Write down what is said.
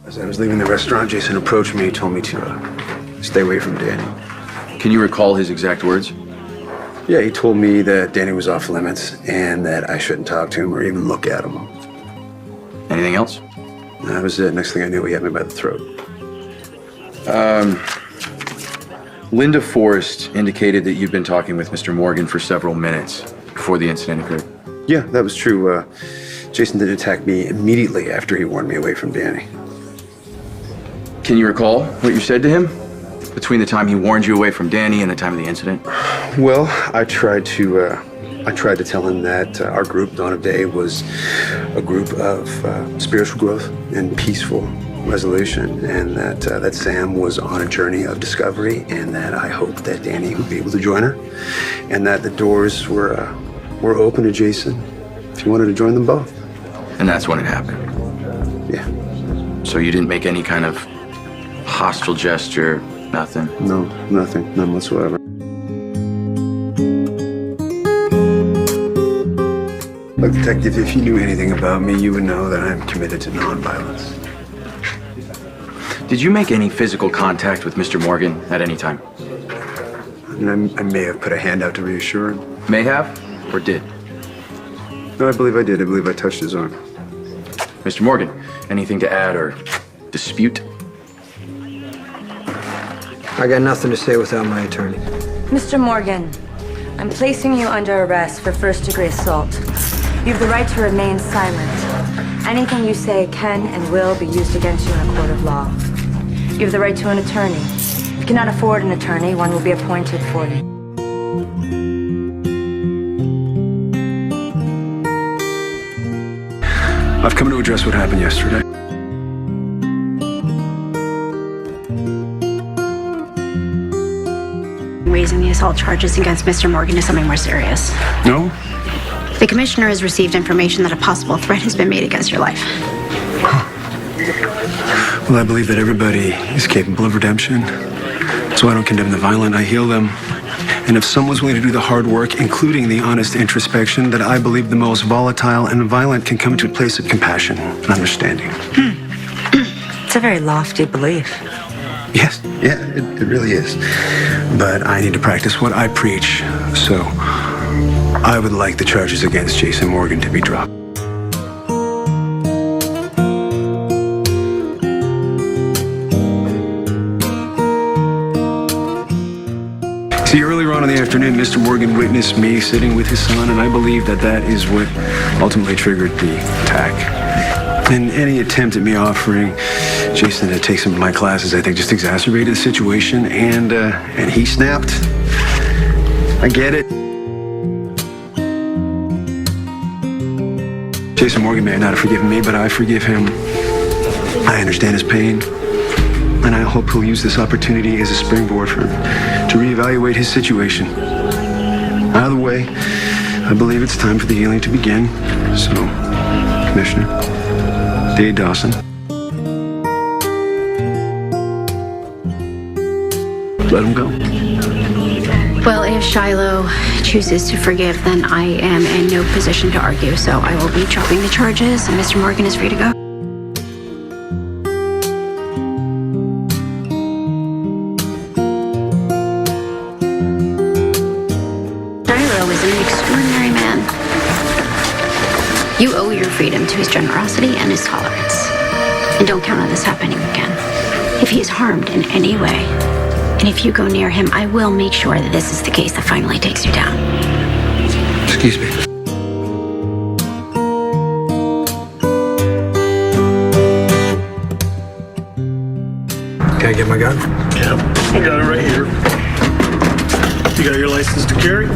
As I was leaving the restaurant, Jason approached me, told me to stay away from Danny. Can you recall his exact words? Yeah, he told me that Danny was off limits and that I shouldn't talk to him or even look at him. Anything else? That was it. Next thing I knew, he had me by the throat. Linda Forrest indicated that you've been talking with Mr. Morgan for several minutes before the incident occurred. Yeah, that was true. Jason did attack me immediately after he warned me away from Danny. Can you recall what you said to him between the time he warned you away from Danny and the time of the incident? Well, I tried to tell him that our group, Dawn of Day, was a group of spiritual growth and peaceful resolution, and that Sam was on a journey of discovery, and that I hoped that Danny would be able to join her, and that the doors were open to Jason if he wanted to join them both. And that's when it happened. Yeah. So you didn't make any kind of hostile gesture, nothing? No, nothing, none whatsoever. Look, Detective, if you knew anything about me, you would know that I'm committed to nonviolence. Did you make any physical contact with Mr. Morgan at any time? I may have put a hand out to reassure him. May have, or did? No, I believe I did. I believe I touched his arm. Mr. Morgan, anything to add or dispute? I got nothing to say without my attorney. Mr. Morgan, I'm placing you under arrest for first-degree assault. You have the right to remain silent. Anything you say can and will be used against you in a court of law. You have the right to an attorney. If you cannot afford an attorney, one will be appointed for you. I've come to address what happened yesterday. Raising the assault charges against Mr. Morgan is something more serious. No? The commissioner has received information that a possible threat has been made against your life. Well, I believe that everybody is capable of redemption. So I don't condemn the violent, I heal them. And if someone's willing to do the hard work, including the honest introspection, that I believe the most volatile and violent can come to a place of compassion and understanding. It's a very lofty belief. Yes, yeah, it really is. But I need to practice what I preach, so I would like the charges against Jason Morgan to be dropped. See, earlier on in the afternoon, Mr. Morgan witnessed me sitting with his son, and I believe that that is what ultimately triggered the attack. And any attempt at me offering Jason to take some of my classes, I think, just exacerbated the situation, and he snapped. I get it. Jason Morgan may not have forgiven me, but I forgive him. I understand his pain, and I hope he'll use this opportunity as a springboard for him to reevaluate his situation. Either way, I believe it's time for the healing to begin. So, Commissioner Dade Dawson, let him go. Well, if Shiloh chooses to forgive, then I am in no position to argue, so I will be dropping the charges, and Mr. Morgan is free to go. Shiloh is an extraordinary man. You owe your freedom to his generosity and his tolerance. And don't count on this happening again. If he is harmed in any way, and if you go near him, I will make sure that this is the case that finally takes you down. Excuse me. Can I get my gun? Yeah, I got it right here. You got your license to carry?